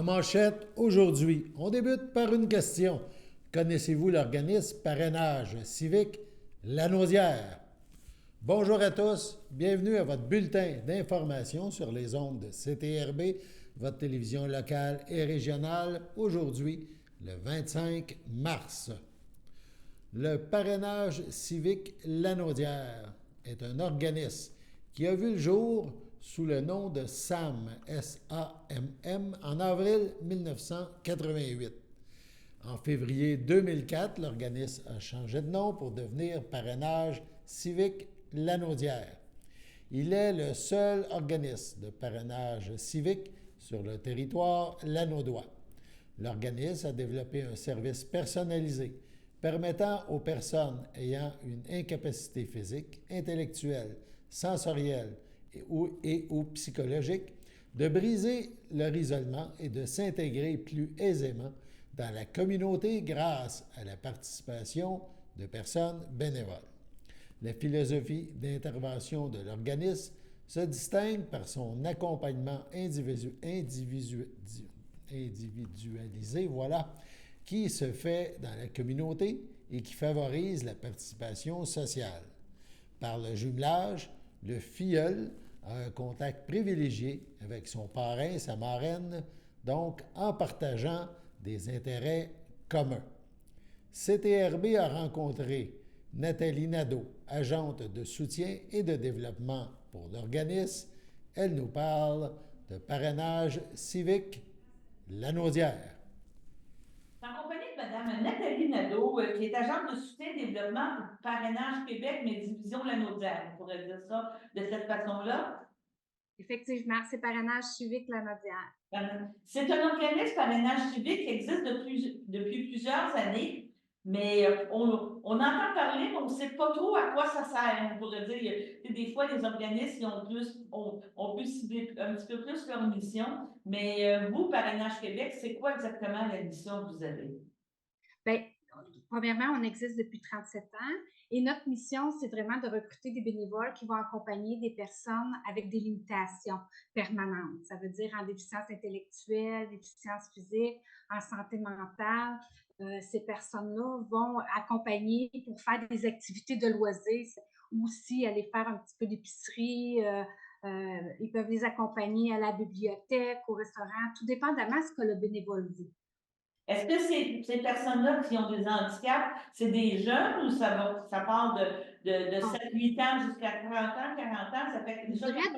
En manchette, aujourd'hui, on débute par une question. Connaissez-vous l'organisme Parrainage civique Lanaudière? Bonjour à tous, bienvenue à votre bulletin d'information sur les ondes de CTRB, votre télévision locale et régionale, aujourd'hui, le 25 mars. Le Parrainage civique Lanaudière est un organisme qui a vu le jour sous le nom de SAMM, S-A-M-M, en avril 1988. En février 2004, l'organisme a changé de nom pour devenir Parrainage civique Lanaudière. Il est le seul organisme de parrainage civique sur le territoire lanaudois. L'organisme a développé un service personnalisé permettant aux personnes ayant une incapacité physique, intellectuelle, sensorielle et ou psychologique de briser leur isolement et de s'intégrer plus aisément dans la communauté grâce à la participation de personnes bénévoles. La philosophie d'intervention de l'organisme se distingue par son accompagnement individualisé, qui se fait dans la communauté et qui favorise la participation sociale. Par le jumelage, le filleul a un contact privilégié avec son parrain et sa marraine, donc en partageant des intérêts communs. CTRB a rencontré Nathalie Nadeau, agente de soutien et de développement pour l'organisme. Elle nous parle de parrainage civique Lanaudière. En compagnie de Mme Nathalie Nadeau, qui est agente de soutien et développement pour Parrainage Québec, mais division Lanaudière. On pourrait dire ça de cette façon-là. Effectivement, c'est Parrainage civique Lanaudière. C'est un organisme parrainage civique qui existe depuis plusieurs années, mais on entend parler, mais on ne sait pas trop à quoi ça sert. On pourrait dire, des fois, les organismes on peut cibler un petit peu plus leur mission, mais vous, Parrainage Québec, c'est quoi exactement la mission que vous avez? Bien, premièrement, on existe depuis 37 ans et notre mission, c'est vraiment de recruter des bénévoles qui vont accompagner des personnes avec des limitations permanentes. Ça veut dire en déficience intellectuelle, déficience physique, en santé mentale. Ces personnes-là vont accompagner pour faire des activités de loisirs ou aussi aller faire un petit peu d'épicerie. Ils peuvent les accompagner à la bibliothèque, au restaurant, tout dépendamment de ce que le bénévole veut. Est-ce que ces personnes-là qui ont des handicaps, c'est des jeunes ou ça part de 7-8 ans jusqu'à 30 ans, 40 ans? Ça fait Je dirais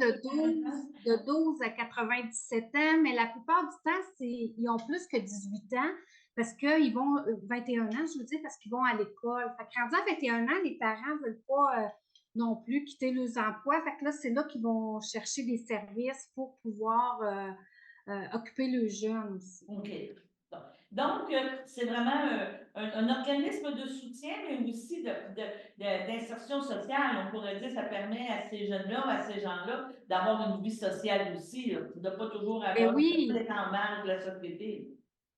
de 12 à 97 ans, mais la plupart du temps, ils ont plus que 18 ans parce qu'ils vont, 21 ans, je veux dire, parce qu'ils vont à l'école. Fait que rendu à 21 ans, les parents ne veulent pas non plus quitter leurs emplois. Fait que là, c'est là qu'ils vont chercher des services pour pouvoir occuper le jeune aussi. OK. Donc, c'est vraiment un organisme de soutien, mais aussi d'insertion sociale. On pourrait dire que ça permet à ces jeunes-là, à ces gens-là, d'avoir une vie sociale aussi, là, de ne pas toujours avoir Oui. en marge de la société.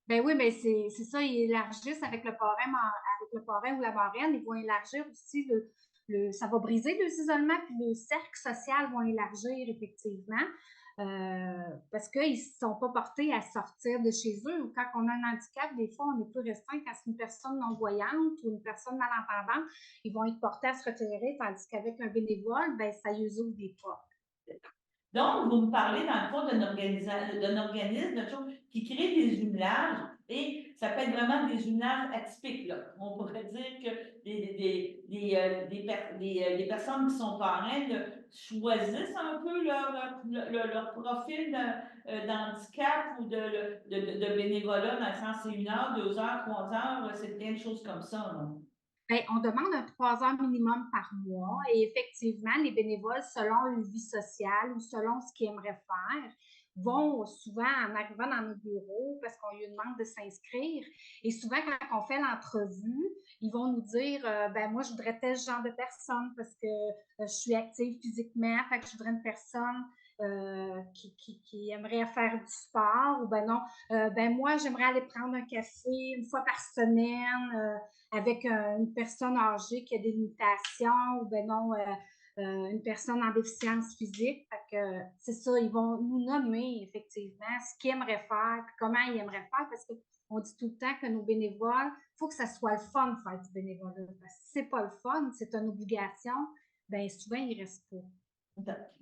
Ben oui, mais c'est ça, ils élargissent avec le parrain ou la marraine, ils vont élargir aussi ça va briser le isolement, puis le cercle social va élargir effectivement, parce qu'ils ne sont pas portés à sortir de chez eux. Quand on a un handicap, des fois, on est plus restreint. Quand c'est une personne non-voyante ou une personne malentendante, ils vont être portés à se retirer, tandis qu'avec un bénévole, ben, ça y ouvre des portes. Donc, vous me parlez dans le fond d'un organisme qui crée des jumelages et ça peut être vraiment des jumelages atypiques. Là. On pourrait dire que des personnes qui sont parrains choisissent un peu leur profil d'handicap ou de bénévolat, dans le sens c'est 1 heure, 2 heures, 3 heures, c'est plein de choses comme ça. Là. Bien, on demande un 3 heures minimum par mois et effectivement, les bénévoles, selon leur vie sociale ou selon ce qu'ils aimeraient faire, vont souvent, en arrivant dans nos bureaux, parce qu'on lui demande de s'inscrire, et souvent, quand on fait l'entrevue, ils vont nous dire ben moi, je voudrais tel genre de personne parce que je suis active physiquement, fait que je voudrais une personne qui aimerait faire du sport, ou ben non, ben moi, j'aimerais aller prendre un café 1 fois par semaine avec une personne âgée qui a des limitations, ou ben non, une personne en déficience physique. Fait que c'est ça, ils vont nous nommer effectivement ce qu'ils aimeraient faire, puis comment ils aimeraient faire, parce qu'on dit tout le temps que nos bénévoles, il faut que ça soit le fun de faire du bénévolat. Parce que si c'est pas le fun, c'est une obligation, bien souvent, ils restent pas.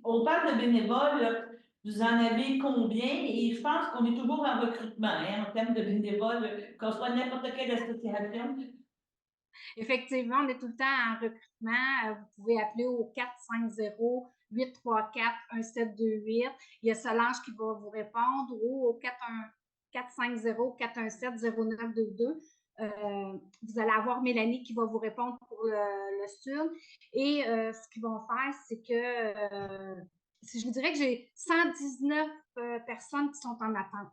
On parle de bénévoles, là, vous en avez combien? Et je pense qu'on est toujours en recrutement, hein, en termes de bénévoles, qu'on soit n'importe quelle association. Effectivement, on est tout le temps en recrutement. Vous pouvez appeler au 450-834-1728. Il y a Solange qui va vous répondre ou au 450-417-0922. Vous allez avoir Mélanie qui va vous répondre pour le Sud. Et ce qu'ils vont faire, c'est que je vous dirais que j'ai 119 personnes qui sont en attente,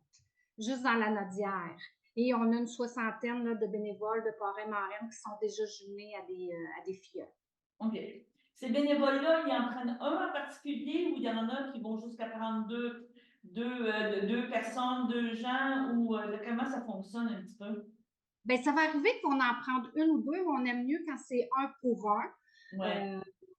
juste dans la Nodière. Et on a une soixantaine là, de bénévoles, de parrains-marraines qui sont déjà jumelés à des filleuls. OK. Ces bénévoles-là, ils en prennent un en particulier ou il y en a qui vont jusqu'à prendre deux personnes, deux gens ou comment ça fonctionne un petit peu? Bien, ça va arriver qu'on en prenne une ou deux, mais on aime mieux quand c'est un pour un. Ouais.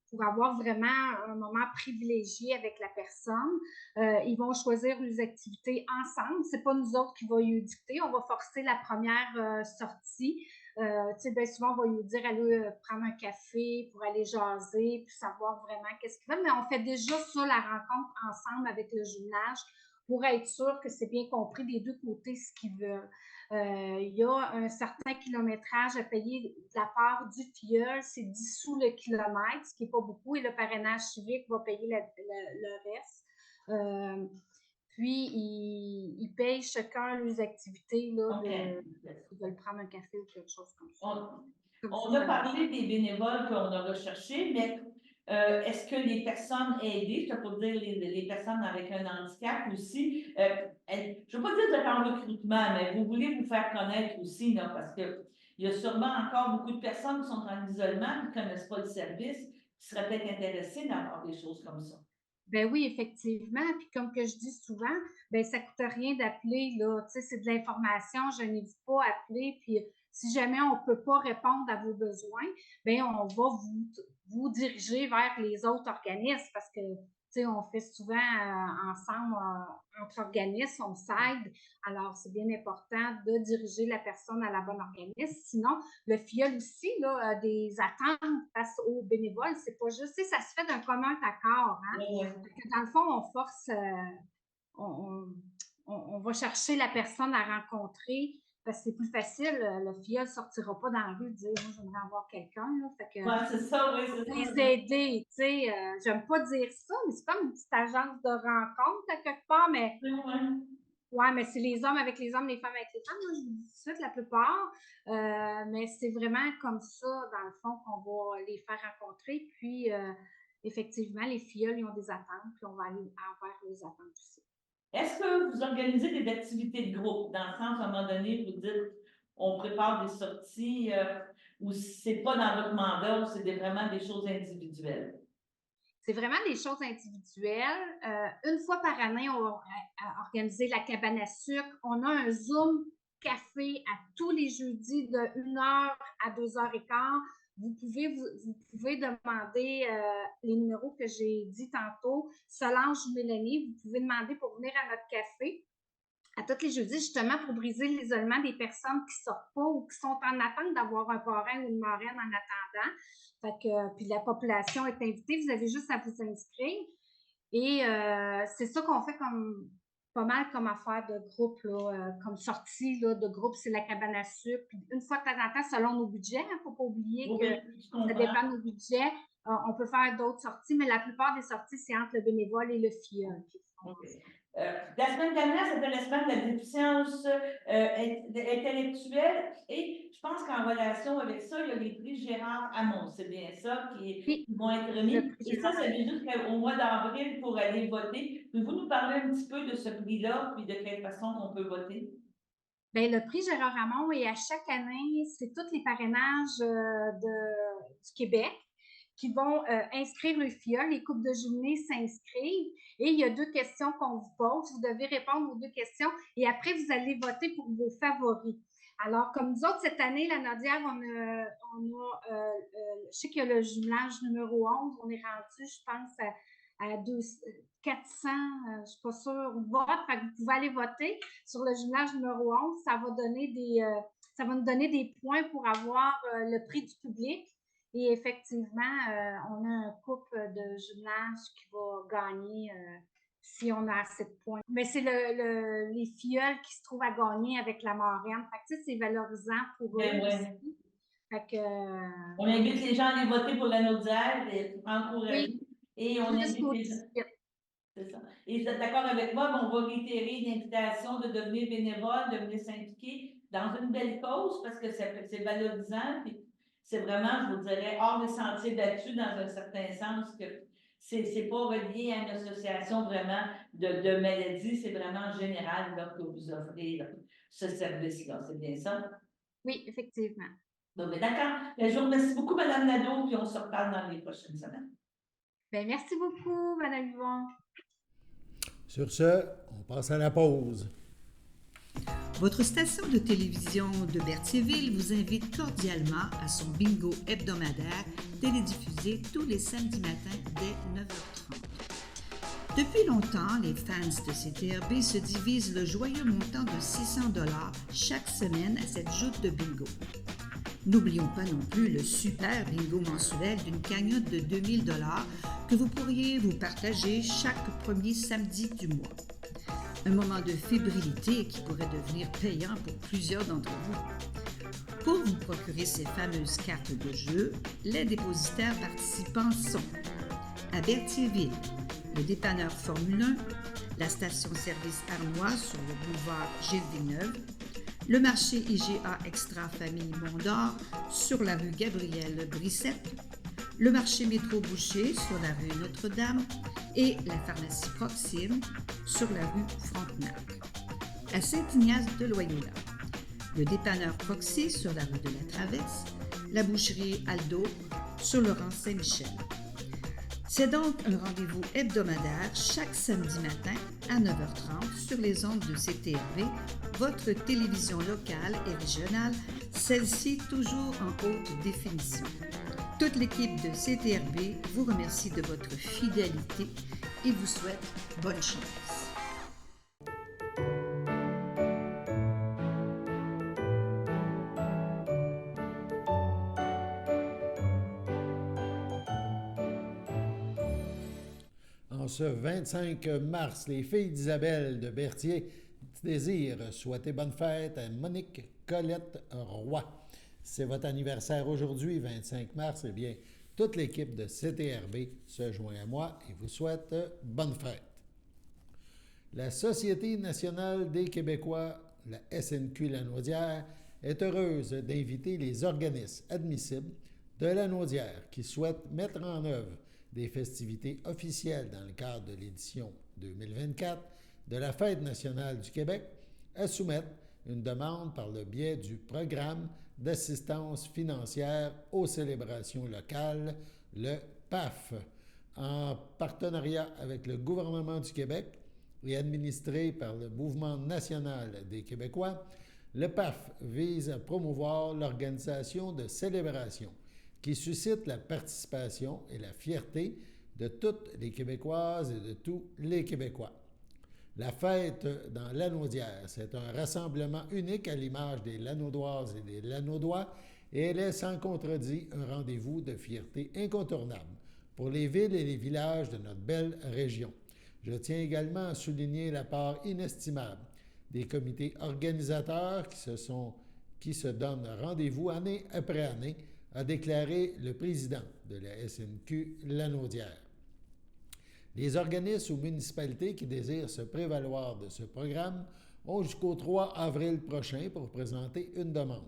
Pour avoir vraiment un moment privilégié avec la personne. Ils vont choisir les activités ensemble. C'est pas nous autres qui va lui dicter. On va forcer la première sortie. Bien souvent, on va lui dire aller prendre un café pour aller jaser, puis savoir vraiment qu'est-ce qu'ils veulent. Mais on fait déjà ça, la rencontre ensemble avec le jumelage, pour être sûr que c'est bien compris des deux côtés ce qu'ils veulent. Il y a un certain kilométrage à payer de la part du filleul, c'est 10 sous le kilomètre, ce qui n'est pas beaucoup, et le parrainage civique va payer le reste. Puis, ils payent chacun leurs activités, là, Okay. ils veulent prendre un café ou quelque chose comme ça. On a parlé des bénévoles qu'on a recherchés, mais est-ce que les personnes aidées, je peux dire les personnes avec un handicap aussi, je ne veux pas dire de faire recrutement, mais vous voulez vous faire connaître aussi, là, parce qu'il y a sûrement encore beaucoup de personnes qui sont en isolement, qui ne connaissent pas le service, qui seraient peut-être intéressées d'avoir des choses comme ça. Ben oui, effectivement. Puis comme que je dis souvent, ben ça coûte rien d'appeler, là. Tu sais, c'est de l'information, je n'hésite pas à appeler. Puis si jamais on ne peut pas répondre à vos besoins, ben on va vous diriger vers les autres organismes parce que, tu sais, on fait souvent ensemble, entre organismes, on s'aide. Alors, c'est bien important de diriger la personne à la bonne organisme. Sinon, le FIOL aussi, là, a des attentes face aux bénévoles. C'est pas juste, tu sais, ça se fait d'un commun accord, hein? Dans le fond, on force, on va chercher la personne à rencontrer parce que c'est plus facile. Le FIOL ne sortira pas dans la rue et dire moi, j'aimerais avoir quelqu'un. Fait que, Ouais, c'est ça, oui, c'est les ça. aider, tu sais, j'aime pas dire ça, mais c'est comme une petite agence de rencontre à quelque part, mais ouais, mais c'est les hommes avec les hommes, les femmes avec les femmes, moi, je vous dis tout de suite, la plupart. Mais c'est vraiment comme ça, dans le fond, qu'on va les faire rencontrer. Puis, effectivement, les filleuls, ils ont des attentes, puis on va aller envers les attentes aussi. Est-ce que vous organisez des activités de groupe, dans le sens, à un moment donné, vous dites, on prépare des sorties, ou c'est pas dans votre mandat, ou c'est vraiment des choses individuelles? C'est vraiment des choses individuelles. Une fois par année, on va organiser la cabane à sucre. On a un Zoom café à tous les jeudis de 1h à 2h15. Vous pouvez demander les numéros que j'ai dit tantôt. Solange ou Mélanie, vous pouvez demander pour venir à notre café à tous les jeudis, justement pour briser l'isolement des personnes qui ne sortent pas ou qui sont en attente d'avoir un parrain ou une marraine en attendant. Fait que, puis la population est invitée, vous avez juste à vous inscrire. Et c'est ça qu'on fait comme pas mal comme affaire de groupe, là, comme sortie là, de groupe, c'est la cabane à sucre. Puis une fois de temps en temps, selon nos budgets, il ne faut pas oublier que ça dépend de nos budgets. On peut faire d'autres sorties, mais la plupart des sorties, c'est entre le bénévole et le filleul. La semaine dernière, c'était la semaine de la déficience intellectuelle et je pense qu'en relation avec ça, il y a les prix Gérard Hamon, c'est bien ça, qui vont être remis. Et ça vient jusqu'au mois d'avril pour aller voter. Pouvez-vous nous parler un petit peu de ce prix-là puis de quelle façon on peut voter? Bien, le prix Gérard Hamon, et à chaque année, c'est tous les parrainages du Québec qui vont inscrire le FIA. Les couples de jumelés s'inscrivent et il y a 2 questions qu'on vous pose. Vous devez répondre aux 2 questions et après, vous allez voter pour vos favoris. Alors, comme nous autres, cette année, la Nodière, je sais qu'il y a le jumelage numéro 11, on est rendu, je pense, à 400, je ne suis pas sûre, votes. Fait que vous pouvez aller voter sur le jumelage numéro 11. Ça va nous donner des points pour avoir le prix du public. Et effectivement, on a un couple de jumelage qui va gagner si on a assez de points. Mais c'est les filleuls qui se trouvent à gagner avec la marraine. Fait que, tu sais, c'est valorisant pour eux aussi. Fait que, on invite les gens à aller voter pour la Naudière et encourager. Oui, et on invite les gens. C'est ça. Et vous êtes d'accord avec moi, on va réitérer l'invitation de devenir bénévole, de venir s'impliquer dans une belle cause parce que c'est valorisant. Puis c'est vraiment, je vous dirais, hors des sentiers battus dans un certain sens que c'est pas relié à une association vraiment de maladie, c'est vraiment en général là, que vous offrez là, ce service-là. C'est bien ça? Oui, effectivement. Donc, d'accord. Je vous remercie beaucoup, Mme Nadeau, puis on se reparle dans les prochaines semaines. Bien, merci beaucoup, Mme Yvon. Sur ce, on passe à la pause. Votre station de télévision de Berthierville vous invite cordialement à son bingo hebdomadaire télédiffusé tous les samedis matins dès 9h30. Depuis longtemps, les fans de CTRB se divisent le joyeux montant de 600 $ chaque semaine à cette joute de bingo. N'oublions pas non plus le super bingo mensuel d'une cagnotte de 2000 $ que vous pourriez vous partager chaque premier samedi du mois. Un moment de fébrilité qui pourrait devenir payant pour plusieurs d'entre vous. Pour vous procurer ces fameuses cartes de jeu, les dépositaires participants sont à Berthierville, le dépanneur Formule 1, la station-service Armois sur le boulevard Gilles Villeneuve, le marché IGA Extra Famille Mont-d'Or sur la rue Gabrielle Brissette, le marché Métro Boucher sur la rue Notre-Dame et la pharmacie Proxime sur la rue Frontenac. À Saint-Ignace de Loyola, le dépanneur Proxy sur la rue de la Traverse, la boucherie Aldo sur le rang Saint-Michel. C'est donc un rendez-vous hebdomadaire chaque samedi matin à 9h30 sur les ondes de CTRB, votre télévision locale et régionale, celle-ci toujours en haute définition. Toute l'équipe de CTRB vous remercie de votre fidélité et vous souhaite bonne chance. En ce 25 mars, les filles d'Isabelle de Berthier désirent souhaiter bonne fête à Monique Colette Roy. C'est votre anniversaire aujourd'hui, 25 mars. Eh bien, toute l'équipe de CTRB se joint à moi et vous souhaite bonne fête. La Société nationale des Québécois, la SNQ Lanaudière, est heureuse d'inviter les organismes admissibles de Lanaudière qui souhaitent mettre en œuvre des festivités officielles dans le cadre de l'édition 2024 de la Fête nationale du Québec à soumettre une demande par le biais du programme d'assistance financière aux célébrations locales, le PAF, en partenariat avec le gouvernement du Québec et administré par le Mouvement national des Québécois. Le PAF vise à promouvoir l'organisation de célébrations qui suscite la participation et la fierté de toutes les Québécoises et de tous les Québécois. La fête dans Lanaudière, c'est un rassemblement unique à l'image des Lanaudoises et des Lanaudois et elle est sans contredit un rendez-vous de fierté incontournable pour les villes et les villages de notre belle région. Je tiens également à souligner la part inestimable des comités organisateurs qui se donnent rendez-vous année après année, a déclaré le président de la SNQ Lanaudière. Les organismes ou municipalités qui désirent se prévaloir de ce programme ont jusqu'au 3 avril prochain pour présenter une demande.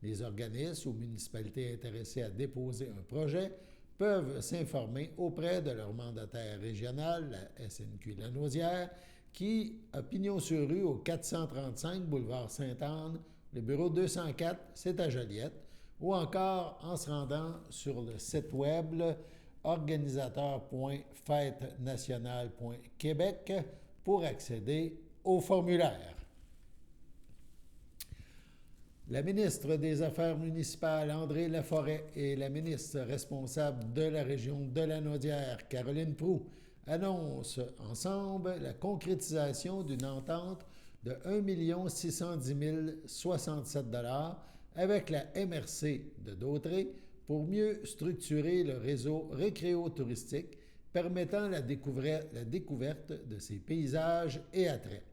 Les organismes ou municipalités intéressées à déposer un projet peuvent s'informer auprès de leur mandataire régional, la SNQ Lanaudière, qui a pignon sur rue au 435 boulevard Sainte-Anne, le bureau 204, c'est à Joliette, ou encore en se rendant sur le site web organisateur.fêtenationale.québec pour accéder au formulaire. La ministre des Affaires municipales, André Laforêt, et la ministre responsable de la région de Lanaudière, Caroline Proulx, annoncent ensemble la concrétisation d'une entente de 1 610 067 $ avec la MRC de Dautré pour mieux structurer le réseau récréo-touristique permettant la découverte de ses paysages et attraits.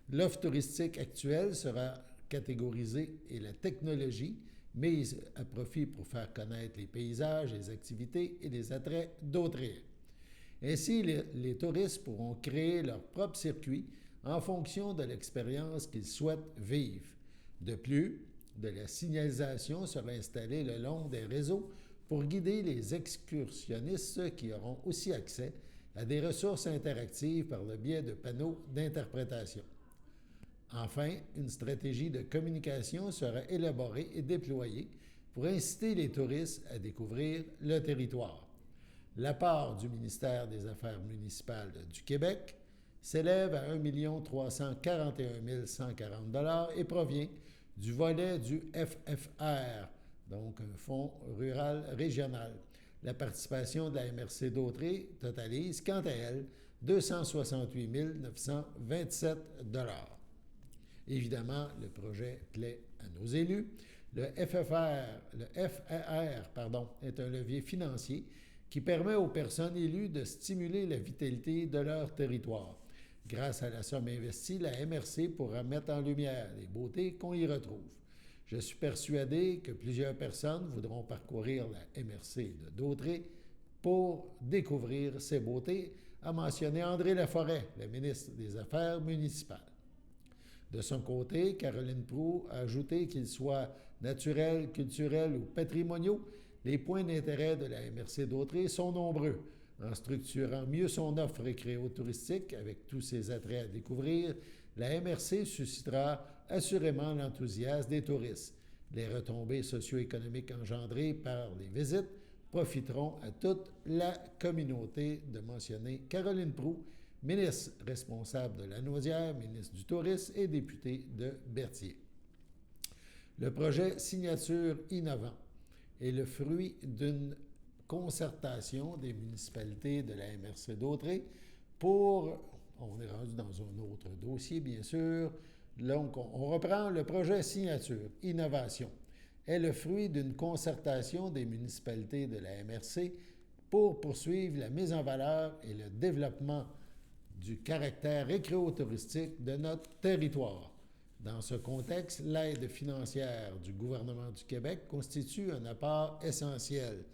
L'offre touristique actuelle sera catégorisée et la technologie mise à profit pour faire connaître les paysages, les activités et les attraits d'Autré. Ainsi, les touristes pourront créer leur propre circuit en fonction de l'expérience qu'ils souhaitent vivre. De plus, de la signalisation sera installée le long des réseaux pour guider les excursionnistes qui auront aussi accès à des ressources interactives par le biais de panneaux d'interprétation. Enfin, une stratégie de communication sera élaborée et déployée pour inciter les touristes à découvrir le territoire. La part du ministère des Affaires municipales du Québec s'élève à 1 341 140 $ et provient du volet du FFR, donc un fonds rural régional. La participation de la MRC d'Autré totalise, quant à elle, 268 927 $. Évidemment, le projet plaît à nos élus. Le FFR est un levier financier qui permet aux personnes élues de stimuler la vitalité de leur territoire. Grâce à la somme investie, la MRC pourra mettre en lumière les beautés qu'on y retrouve. Je suis persuadé que plusieurs personnes voudront parcourir la MRC de Dautré pour découvrir ces beautés, a mentionné André Laforêt, le ministre des Affaires municipales. De son côté, Caroline Proulx a ajouté qu'ils soient naturels, culturels ou patrimoniaux, les points d'intérêt de la MRC d'Autré sont nombreux. En structurant mieux son offre récréo-touristique avec tous ses attraits à découvrir, la MRC suscitera assurément l'enthousiasme des touristes. Les retombées socio-économiques engendrées par les visites profiteront à toute la communauté, de mentionner Caroline Proulx, ministre responsable de Lanaudière, ministre du Tourisme et députée de Berthier. Le projet Signature innovant est le fruit d'une concertation des municipalités de la MRC d'Autré pour, on est rendu dans un autre dossier bien sûr, donc on reprend le projet Signature Innovation, est le fruit d'une concertation des municipalités de la MRC pour poursuivre la mise en valeur et le développement du caractère récréo-touristique de notre territoire. Dans ce contexte, l'aide financière du gouvernement du Québec constitue un apport essentiel.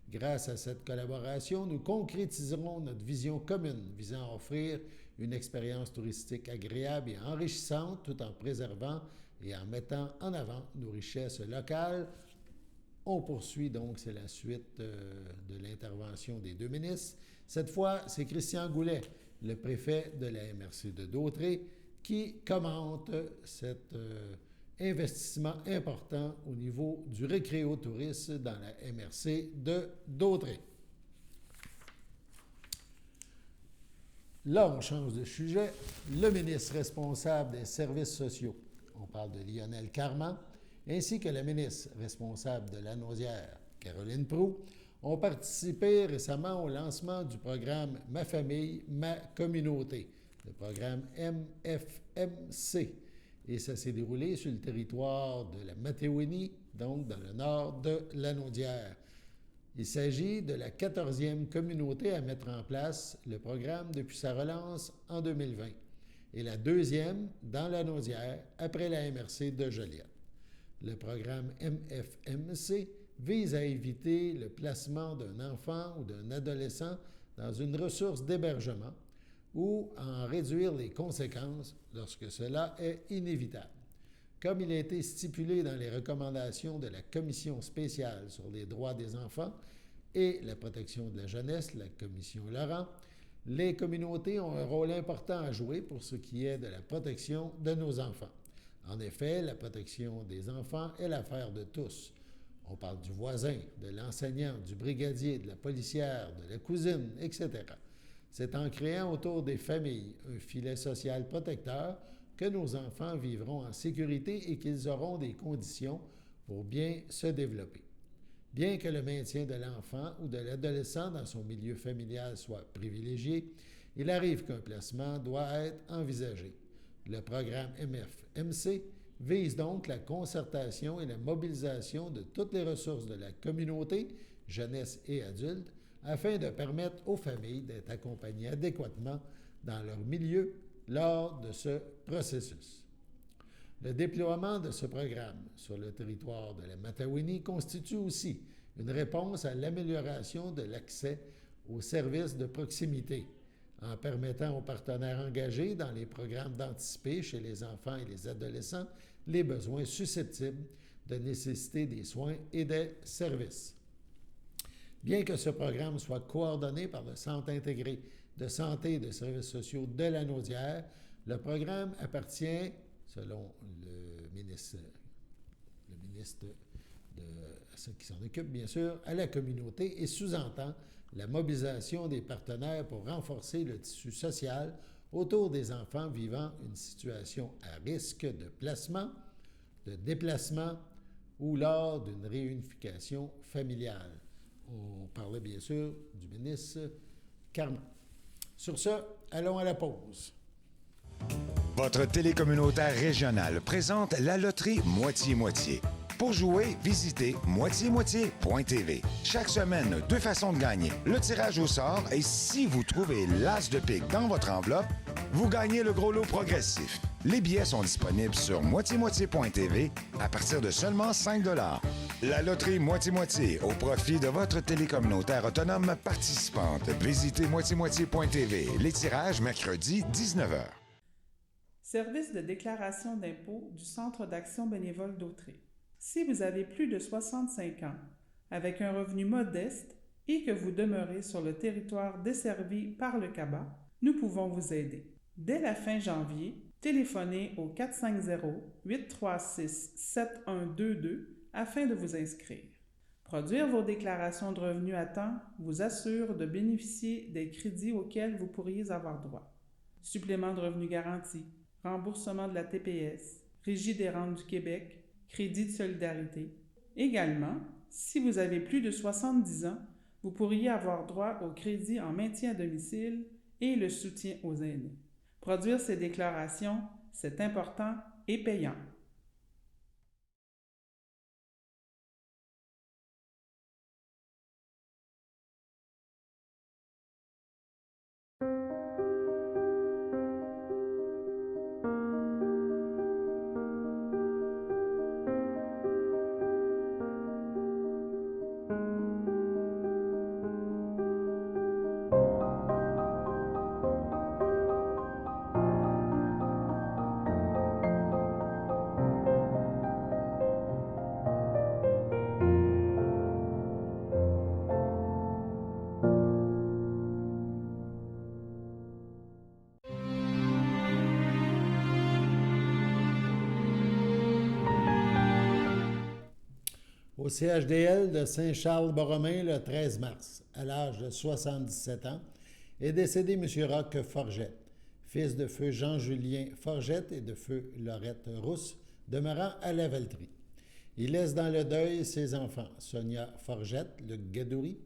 Grâce à cette collaboration, nous concrétiserons notre vision commune visant à offrir une expérience touristique agréable et enrichissante tout en préservant et en mettant en avant nos richesses locales. On poursuit donc, c'est la suite de l'intervention des deux ministres. Cette fois, c'est Christian Goulet, le préfet de la MRC de Dautré, qui commente cet investissement important au niveau du récréo-tourisme dans la MRC de Dautré. Là, on change de sujet. Le ministre responsable des services sociaux, on parle de Lionel Carman, ainsi que la ministre responsable de Lanaudière, Caroline Proulx, ont participé récemment au lancement du programme Ma famille, ma communauté, le programme MFMC. Et ça s'est déroulé sur le territoire de la Matéouinie, donc dans le nord de Lanaudière. Il s'agit de la 14e communauté à mettre en place le programme depuis sa relance en 2020 et la 2e dans Lanaudière après la MRC de Joliette. Le programme MFMC vise à éviter le placement d'un enfant ou d'un adolescent dans une ressource d'hébergement ou à en réduire les conséquences lorsque cela est inévitable. Comme il a été stipulé dans les recommandations de la Commission spéciale sur les droits des enfants et la protection de la jeunesse, la Commission Laurent, les communautés ont un rôle important à jouer pour ce qui est de la protection de nos enfants. En effet, la protection des enfants est l'affaire de tous. On parle du voisin, de l'enseignant, du brigadier, de la policière, de la cousine, etc. C'est en créant autour des familles un filet social protecteur que nos enfants vivront en sécurité et qu'ils auront des conditions pour bien se développer. Bien que le maintien de l'enfant ou de l'adolescent dans son milieu familial soit privilégié, il arrive qu'un placement doit être envisagé. Le programme MF-MC vise donc la concertation et la mobilisation de toutes les ressources de la communauté, jeunesse et adultes, afin de permettre aux familles d'être accompagnées adéquatement dans leur milieu lors de ce processus. Le déploiement de ce programme sur le territoire de la Matawini constitue aussi une réponse à l'amélioration de l'accès aux services de proximité, en permettant aux partenaires engagés dans les programmes d'anticiper chez les enfants et les adolescents les besoins susceptibles de nécessiter des soins et des services. Bien que ce programme soit coordonné par le Centre intégré de santé et de services sociaux de la Naudière, le programme appartient, selon le ministre de ceux qui s'en occupent, bien sûr, à la communauté et sous-entend la mobilisation des partenaires pour renforcer le tissu social autour des enfants vivant une situation à risque de placement, de déplacement ou lors d'une réunification familiale. On parlait bien sûr du ministre Carman. Sur ce, allons à la pause. Votre télécommunautaire régionale présente la loterie Moitié-Moitié. Pour jouer, visitez moitié-moitié.tv. Chaque semaine, 2 façons de gagner. Le tirage au sort et si vous trouvez l'as de pique dans votre enveloppe, vous gagnez le gros lot progressif. Les billets sont disponibles sur moitié-moitié.tv à partir de seulement 5 $. La loterie Moitié-Moitié au profit de votre télécommunautaire autonome participante. Visitez moitié-moitié.tv. Les tirages mercredi 19h. Service de déclaration d'impôt du Centre d'action bénévole d'Autrey. Si vous avez plus de 65 ans, avec un revenu modeste et que vous demeurez sur le territoire desservi par le CABA, nous pouvons vous aider. Dès la fin janvier, téléphonez au 450-836-7122 afin de vous inscrire. Produire vos déclarations de revenus à temps vous assure de bénéficier des crédits auxquels vous pourriez avoir droit. Supplément de revenus garanti, remboursement de la TPS, Régie des rentes du Québec, crédit de solidarité. Également, si vous avez plus de 70 ans, vous pourriez avoir droit au crédit en maintien à domicile et le soutien aux aînés. Produire ces déclarations, c'est important et payant. Au CHDL de Saint-Charles-Borromée le 13 mars, à l'âge de 77 ans, est décédé M. Roch Forgette, fils de feu Jean-Julien Forgette et de feu Laurette Rousse, demeurant à Lavaltrie. Il laisse dans le deuil ses enfants, Sonia Forgette, Luc Gadouri,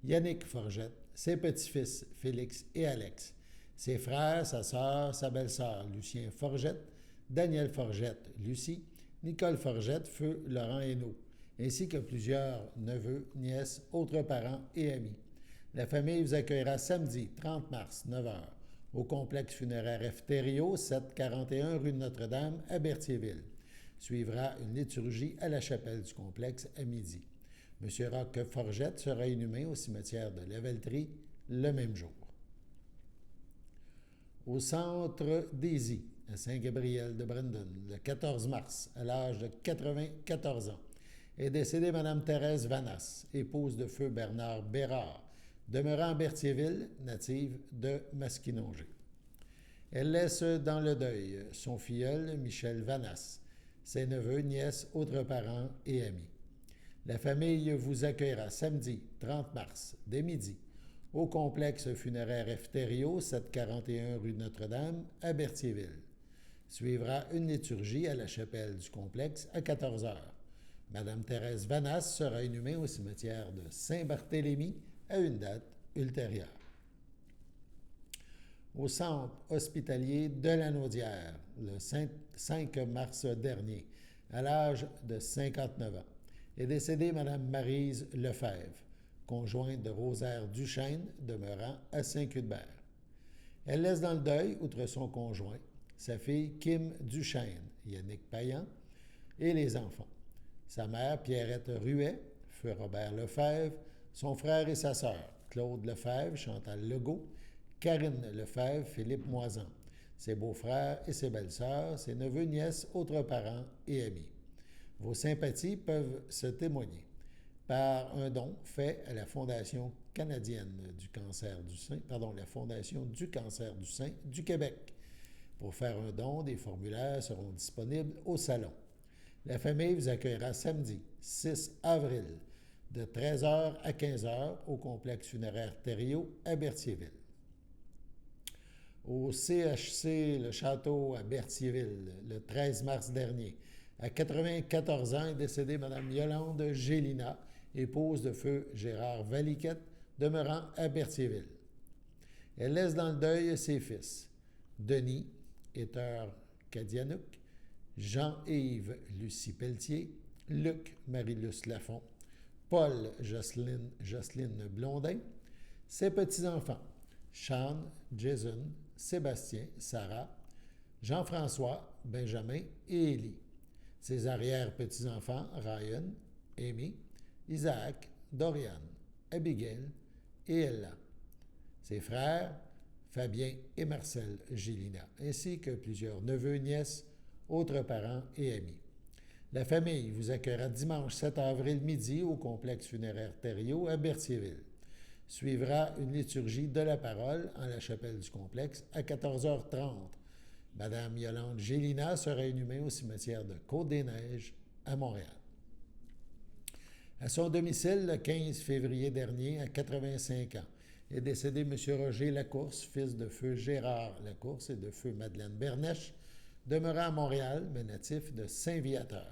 Yannick Forgette, ses petits-fils Félix et Alex, ses frères, sa sœur, sa belle-sœur Lucien Forgette, Daniel Forgette, Lucie, Nicole Forgette, feu Laurent Hainaut, ainsi que plusieurs neveux, nièces, autres parents et amis. La famille vous accueillera samedi 30 mars, 9h, au complexe funéraire F. Thériault, 741 rue de Notre-Dame, à Berthierville. Suivra une liturgie à la chapelle du complexe à midi. M. Roch Forgette sera inhumé au cimetière de Lavaltrie le même jour. Au centre Daisy, à Saint-Gabriel de Brandon, le 14 mars, à l'âge de 94 ans, est décédée Mme Thérèse Vanas, épouse de feu Bernard Bérard, demeurant à Berthierville, native de Masquinongé. Elle laisse dans le deuil son filleul Michel Vanas, ses neveux, nièces, autres parents et amis. La famille vous accueillera samedi 30 mars, dès midi, au complexe funéraire F. Thériault, 741 rue de Notre-Dame, à Berthierville. Suivra une liturgie à la chapelle du complexe à 14 heures. Madame Thérèse Vanas sera inhumée au cimetière de Saint-Barthélemy à une date ultérieure. Au centre hospitalier de Lanaudière, le 5 mars dernier, à l'âge de 59 ans, est décédée Mme Maryse Lefebvre, conjointe de Rosaire Duchesne, demeurant à Saint-Cuthbert. Elle laisse dans le deuil, outre son conjoint, sa fille Kim Duchesne, Yannick Payan, et les enfants. Sa mère, Pierrette Ruet, feu Robert Lefebvre, son frère et sa sœur, Claude Lefebvre, Chantal Legault, Karine Lefebvre, Philippe Moisan, ses beaux-frères et ses belles-sœurs, ses neveux, nièces, autres parents et amis. Vos sympathies peuvent se témoigner par un don fait à la Fondation canadienne du cancer du sein, la Fondation du cancer du sein du Québec. Pour faire un don, des formulaires seront disponibles au salon. La famille vous accueillera samedi 6 avril de 13h à 15h au complexe funéraire Thériault à Berthierville. Au CHC Le Château à Berthierville, le 13 mars dernier, à 94 ans est décédée Mme Yolande Gélina, épouse de feu Gérard Valiquette, demeurant à Berthierville. Elle laisse dans le deuil ses fils, Denis, Héteur Cadianouk, Jean-Yves Lucie Pelletier, Luc Marie-Luce Lafont, Paul Jocelyne Blondin, ses petits-enfants, Sean, Jason, Sébastien, Sarah, Jean-François, Benjamin et Élie. Ses arrière-petits-enfants, Ryan, Amy, Isaac, Dorian, Abigail et Ella. Ses frères, Fabien et Marcel Gélina, ainsi que plusieurs neveux, nièces, autres parents et amis. La famille vous accueillera dimanche 7 avril midi au complexe funéraire Thériault à Berthierville. Suivra une liturgie de la parole en la chapelle du complexe à 14h30. Madame Yolande Gélina sera inhumée au cimetière de Côte-des-Neiges à Montréal. À son domicile, le 15 février dernier, à 85 ans, est décédé M. Roger Lacourse, fils de feu Gérard Lacourse et de feu Madeleine Bernèche, demeurant à Montréal, mais natif de Saint-Viateur.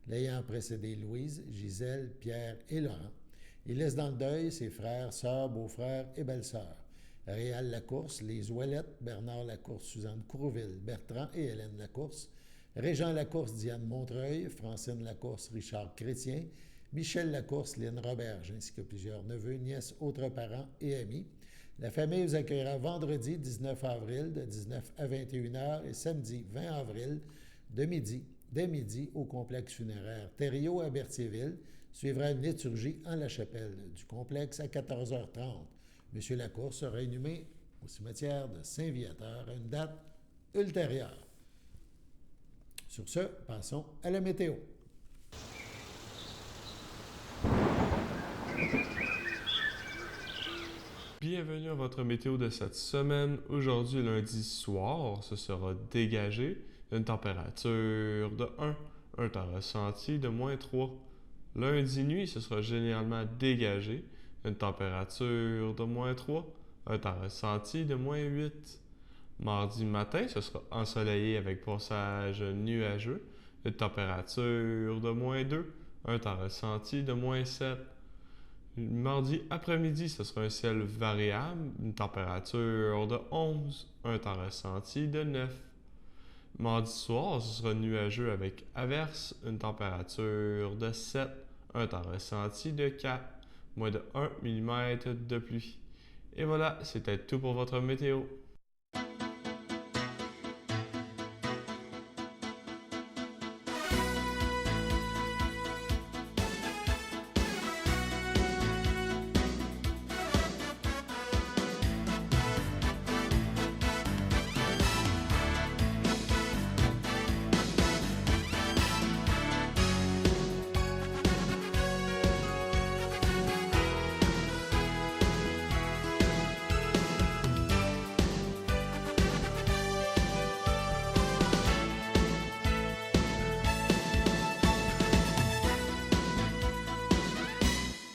L'ayant précédé Louise, Gisèle, Pierre et Laurent, il laisse dans le deuil ses frères, sœurs, beaux-frères et belles-sœurs. Réal Lacourse, Lise Ouellette, Bernard Lacourse, Suzanne Courouville, Bertrand et Hélène Lacourse, Régent Lacourse, Diane Montreuil, Francine Lacourse, Richard Chrétien, Michel Lacourse, Lynne Roberge, ainsi que plusieurs neveux, nièces, autres parents et amis. La famille vous accueillera vendredi 19 avril de 19 à 21h et samedi 20 avril dès midi au complexe funéraire Thériault à Berthierville. Suivra une liturgie en la chapelle du complexe à 14h30. M. Lacourse sera inhumé au cimetière de Saint-Viateur à une date ultérieure. Sur ce, passons à la météo. Bienvenue à votre météo de cette semaine. Aujourd'hui, lundi soir, ce sera dégagé. Une température de 1, un temps ressenti de -3. Lundi nuit, ce sera généralement dégagé. Une température de -3, un temps ressenti de -8. Mardi matin, ce sera ensoleillé avec passage nuageux. Une température de -2, un temps ressenti de -7. Mardi après-midi, ce sera un ciel variable, une température de 11, un temps ressenti de 9. Mardi soir, ce sera nuageux avec averse, une température de 7, un temps ressenti de 4, moins de 1 mm de pluie. Et voilà, c'était tout pour votre météo.